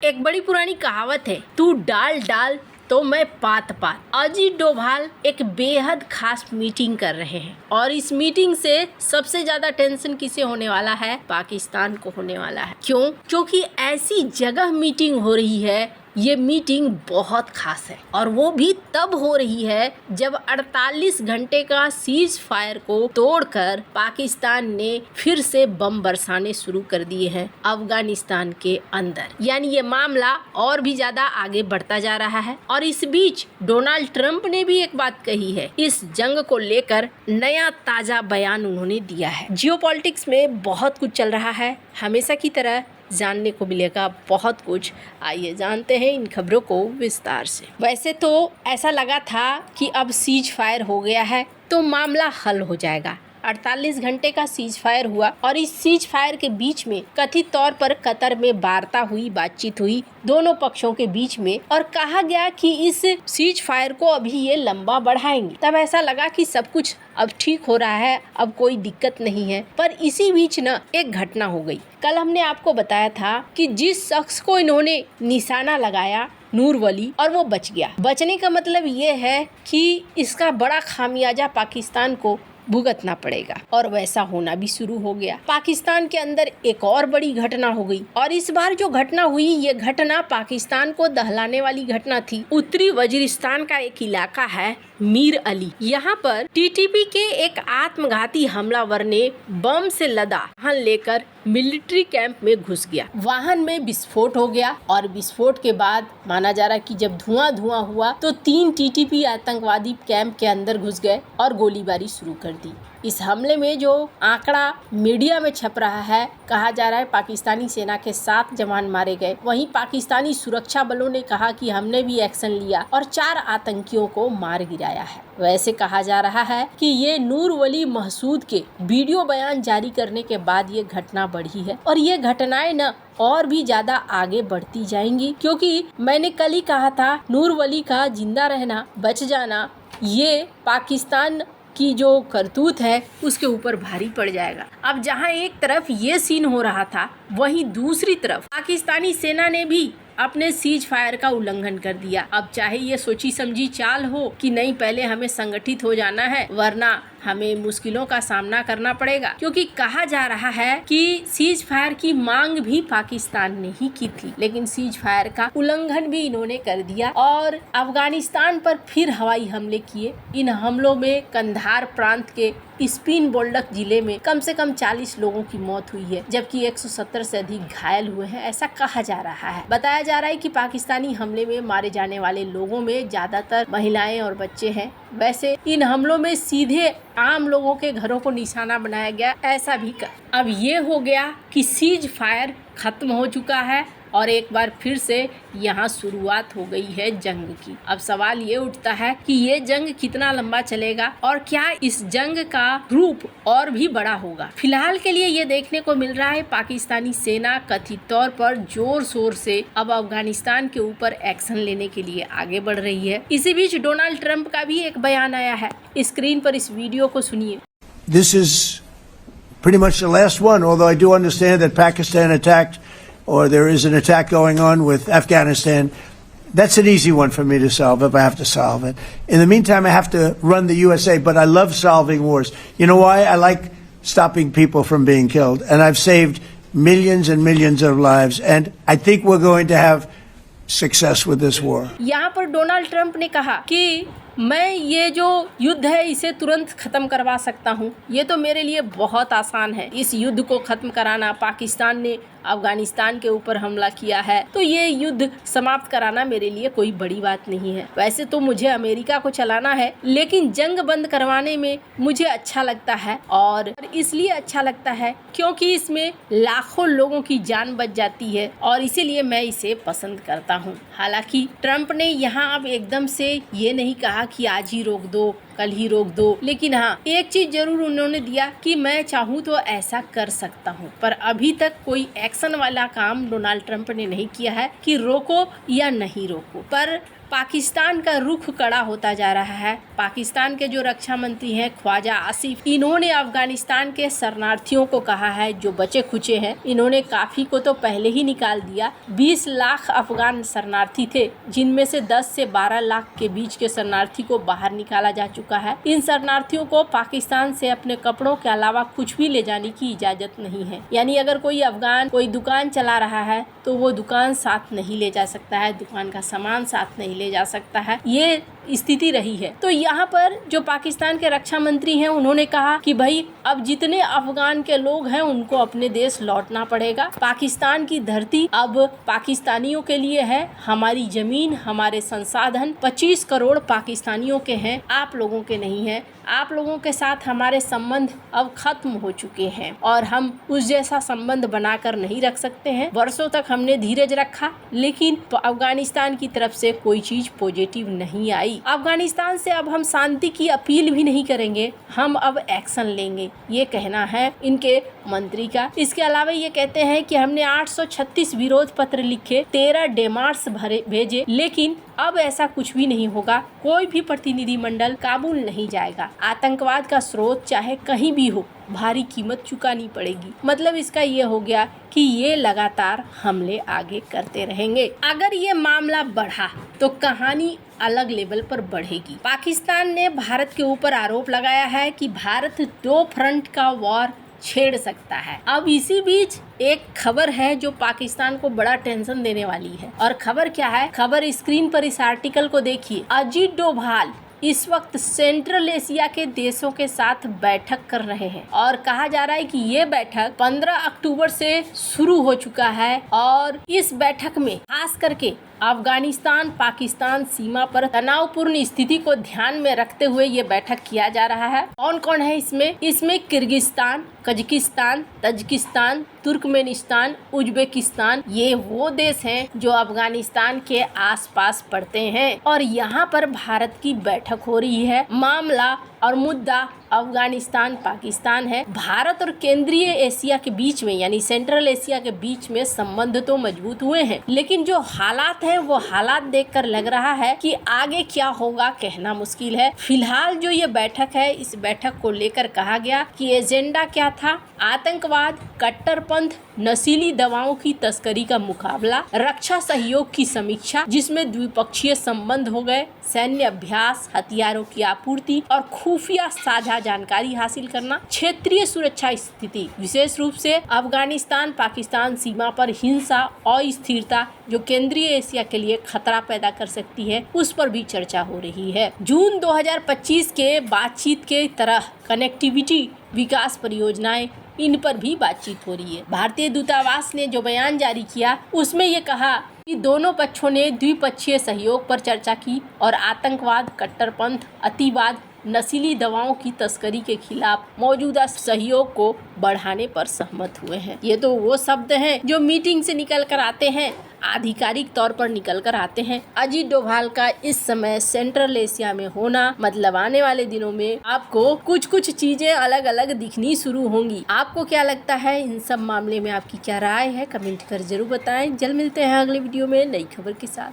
एक बड़ी पुरानी कहावत है, तू डाल डाल तो मैं पात पात। अजीत डोभाल एक बेहद खास मीटिंग कर रहे हैं और इस मीटिंग से सबसे ज्यादा टेंशन किसे होने वाला है? पाकिस्तान को होने वाला है। क्यों? क्योंकि ऐसी जगह मीटिंग हो रही है, ये मीटिंग बहुत खास है और वो भी तब हो रही है जब 48 घंटे का सीज फायर को तोड़कर पाकिस्तान ने फिर से बम बरसाने शुरू कर दिए हैं अफगानिस्तान के अंदर। यानी ये मामला और भी ज्यादा आगे बढ़ता जा रहा है। और इस बीच डोनाल्ड ट्रंप ने भी एक बात कही है, इस जंग को लेकर नया ताजा बयान उन्होंने दिया है। जियोपॉलिटिक्स में बहुत कुछ चल रहा है, हमेशा की तरह जानने को मिलेगा बहुत कुछ। आइए जानते हैं इन खबरों को विस्तार से। वैसे तो ऐसा लगा था कि अब सीज फायर हो गया है तो मामला हल हो जाएगा। 48 घंटे का सीज फायर हुआ और इस सीज फायर के बीच में कथित तौर पर कतर में वार्ता हुई, बातचीत हुई दोनों पक्षों के बीच में और कहा गया कि इस सीज फायर को अभी ये लंबा बढ़ाएंगे। तब ऐसा लगा कि सब कुछ अब ठीक हो रहा है, अब कोई दिक्कत नहीं है। पर इसी बीच न एक घटना हो गई। कल हमने आपको बताया था कि जिस शख्स को इन्होंने निशाना लगाया, नूर वली, और वो बच गया। बचने का मतलब ये है कि इसका बड़ा खामियाजा पाकिस्तान को भुगतना पड़ेगा और वैसा होना भी शुरू हो गया। पाकिस्तान के अंदर एक और बड़ी घटना हो गई और इस बार जो घटना हुई, ये घटना पाकिस्तान को दहलाने वाली घटना थी। उत्तरी वजीरिस्तान का एक इलाका है मीर अली, यहाँ पर टीटीपी के एक आत्मघाती हमलावर ने बम से लदा वाहन लेकर मिलिट्री कैंप में घुस गया। वाहन में विस्फोट हो गया और विस्फोट के बाद माना जा रहा कि जब धुआं हुआ तो 3 टीटीपी आतंकवादी कैंप के अंदर घुस गए और गोलीबारी शुरू कर दी। इस हमले में जो आंकड़ा मीडिया में छप रहा है, कहा जा रहा है पाकिस्तानी सेना के 7 जवान मारे गए। वहीं पाकिस्तानी सुरक्षा बलों ने कहा कि हमने भी एक्शन लिया और 4 आतंकियों को मार गिराया है। वैसे कहा जा रहा है कि ये नूर वली महसूद के वीडियो बयान जारी करने के बाद ये घटना बढ़ी है और ये घटनाएं न और भी ज्यादा आगे बढ़ती जाएंगी, क्योंकि मैंने कल ही कहा था नूर वली का जिंदा रहना, बच जाना, ये पाकिस्तान की जो करतूत है उसके ऊपर भारी पड़ जाएगा। अब जहां एक तरफ ये सीन हो रहा था, वहीं दूसरी तरफ पाकिस्तानी सेना ने भी अपने सीज फायर का उल्लंघन कर दिया। अब चाहे ये सोची समझी चाल हो कि नहीं, पहले हमें संगठित हो जाना है वरना हमें मुश्किलों का सामना करना पड़ेगा, क्योंकि कहा जा रहा है कि सीज फायर की मांग भी पाकिस्तान ने ही की थी, लेकिन सीज फायर का उल्लंघन भी इन्होंने कर दिया और अफगानिस्तान पर फिर हवाई हमले किए। इन हमलों में कंधार प्रांत के स्पिन बोल्डक जिले में कम से कम 40 लोगों की मौत हुई है, जबकि 170 से अधिक घायल हुए हैं, ऐसा कहा जा रहा है। बताया जा रहा है कि पाकिस्तानी हमले में मारे जाने वाले लोगों में ज्यादातर महिलाएं और बच्चे हैं। वैसे इन हमलों में सीधे आम लोगों के घरों को निशाना बनाया गया, ऐसा भी अब ये हो गया कि सीज फायर खत्म हो चुका है और एक बार फिर से यहाँ शुरुआत हो गई है जंग की। अब सवाल ये उठता है कि ये जंग कितना लंबा चलेगा और क्या इस जंग का रूप और भी बड़ा होगा। फिलहाल के लिए ये देखने को मिल रहा है पाकिस्तानी सेना कथित तौर पर जोर शोर से अब अफगानिस्तान के ऊपर एक्शन लेने के लिए आगे बढ़ रही है। इसी बीच डोनाल्ड ट्रंप का भी एक बयान आया है, स्क्रीन पर इस वीडियो को सुनिए। This is pretty much the last one, although I do understand that Pakistan attacked, or there is an attack going on with Afghanistan. That's an easy one for me to solve if I have to solve it. In the meantime, I have to run the USA, but I love solving wars. You know why? I like stopping people from being killed, and I've saved millions and millions of lives, and I think we're going to have success with this war. यहाँ पर Donald Trump ने कहा कि मैं ये जो युद्ध है इसे तुरंत खत्म करवा सकता हूँ, ये तो मेरे लिए बहुत आसान है। इस युद्ध को खत्म कराना, पाकिस्तान ने अफगानिस्तान के ऊपर हमला किया है तो ये युद्ध समाप्त कराना मेरे लिए कोई बड़ी बात नहीं है। वैसे तो मुझे अमेरिका को चलाना है, लेकिन जंग बंद करवाने में मुझे अच्छा लगता है और इसलिए अच्छा लगता है क्योंकि इसमें लाखों लोगों की जान बच जाती है और इसीलिए मैं इसे पसंद करता हूँ। हालांकि ट्रंप ने यहाँ अब एकदम से ये नहीं कहा कि आज ही रोक दो, कल ही रोक दो। लेकिन हाँ, एक चीज जरूर उन्होंने दिया कि मैं चाहूँ तो ऐसा कर सकता हूँ, पर अभी तक कोई एक्शन वाला काम डोनाल्ड ट्रंप ने नहीं किया है कि रोको या नहीं रोको। पर पाकिस्तान का रुख कड़ा होता जा रहा है। पाकिस्तान के जो रक्षा मंत्री हैं ख्वाजा आसिफ, इन्होंने अफगानिस्तान के शरणार्थियों को कहा है जो बचे खुचे हैं, इन्होंने काफी को तो पहले ही निकाल दिया। 20 लाख अफगान शरणार्थी थे, जिनमें से 10 से 12 लाख के बीच के शरणार्थी को बाहर निकाला जा चुका है। इन शरणार्थियों को पाकिस्तान से अपने कपड़ों के अलावा कुछ भी ले जाने की इजाजत नहीं है। यानी अगर कोई अफगान कोई दुकान चला रहा है तो वो दुकान साथ नहीं ले जा सकता है, दुकान का सामान साथ नहीं ले जा सकता है। ये स्थिति रही है। तो यहाँ पर जो पाकिस्तान के रक्षा मंत्री हैं, उन्होंने कहा कि भाई अब जितने अफगान के लोग हैं उनको अपने देश लौटना पड़ेगा। पाकिस्तान की धरती अब पाकिस्तानियों के लिए है, हमारी जमीन हमारे संसाधन 25 करोड़ पाकिस्तानियों के हैं, आप लोगों के नहीं है। आप लोगों के साथ हमारे संबंध अब खत्म हो चुके हैं और हम उस जैसा संबंध बनाकर नहीं रख सकते हैं। वर्षों तक हमने धीरज रखा, लेकिन अफगानिस्तान की तरफ से कोई चीज पॉजिटिव नहीं आई। अफगानिस्तान से अब हम शांति की अपील भी नहीं करेंगे, हम अब एक्शन लेंगे, ये कहना है इनके मंत्री का। इसके अलावा ये कहते हैं कि हमने 836 विरोध पत्र लिखे, 13 डेमार्स भेजे, लेकिन अब ऐसा कुछ भी नहीं होगा। कोई भी प्रतिनिधिमंडल काबुल नहीं जाएगा। आतंकवाद का स्रोत चाहे कहीं भी हो, भारी कीमत चुकानी पड़ेगी। मतलब इसका ये हो गया कि ये लगातार हमले आगे करते रहेंगे। अगर ये मामला बढ़ा तो कहानी अलग लेवल पर बढ़ेगी। पाकिस्तान ने भारत के ऊपर आरोप लगाया है कि भारत 2 फ्रंट का वॉर छेड़ सकता है। अब इसी बीच एक खबर है जो पाकिस्तान को बड़ा टेंशन देने वाली है। और खबर क्या है? खबर स्क्रीन पर इस आर्टिकल को देखिए। अजीत डोभाल इस वक्त सेंट्रल एशिया के देशों के साथ बैठक कर रहे हैं और कहा जा रहा है कि ये बैठक 15 अक्टूबर से शुरू हो चुका है और इस बैठक में खास करके अफगानिस्तान पाकिस्तान सीमा पर तनावपूर्ण स्थिति को ध्यान में रखते हुए ये बैठक किया जा रहा है। कौन कौन है इसमें Kyrgyzstan, Kazakhstan, Tajikistan, Turkmenistan, Uzbekistan, ये वो देश हैं जो अफगानिस्तान के आसपास पड़ते हैं और यहाँ पर भारत की बैठक हो रही है। मामला और मुद्दा अफगानिस्तान पाकिस्तान है। भारत और केंद्रीय एशिया के बीच में यानी सेंट्रल एशिया के बीच में संबंध तो मजबूत हुए हैं, लेकिन जो हालात हैं वो हालात देखकर लग रहा है कि आगे क्या होगा कहना मुश्किल है। फिलहाल जो ये बैठक है, इस बैठक को लेकर कहा गया कि एजेंडा क्या था? आतंकवाद, कट्टरपंथ, नशीली दवाओं की तस्करी का मुकाबला, रक्षा सहयोग की समीक्षा जिसमें द्विपक्षीय संबंध हो गए, सैन्य अभ्यास, हथियारों की आपूर्ति और खुफिया साझा जानकारी हासिल करना, क्षेत्रीय सुरक्षा स्थिति विशेष रूप से अफगानिस्तान पाकिस्तान सीमा पर हिंसा और स्थिरता जो केंद्रीय एशिया के लिए खतरा पैदा कर सकती है, उस पर भी चर्चा हो रही है। जून 2025 के बातचीत के तरह कनेक्टिविटी विकास परियोजनाएं, इन पर भी बातचीत हो रही है। भारतीय दूतावास ने जो बयान जारी किया उसमें ये कहा कि दोनों पक्षों ने द्विपक्षीय सहयोग पर चर्चा की और आतंकवाद, कट्टरपंथ, अतिवाद, नशीली दवाओं की तस्करी के खिलाफ मौजूदा सहयोग को बढ़ाने पर सहमत हुए हैं। ये तो वो शब्द हैं जो मीटिंग से निकल कर आते हैं, आधिकारिक तौर पर निकल कर आते हैं। अजीत डोभाल का इस समय सेंट्रल एशिया में होना मतलब आने वाले दिनों में आपको कुछ कुछ चीजें अलग अलग दिखनी शुरू होंगी। आपको क्या लगता है इन सब मामले में? आपकी क्या राय है? कमेंट कर जरूर बताएं। जल्द मिलते हैं अगले वीडियो में नई खबर के साथ।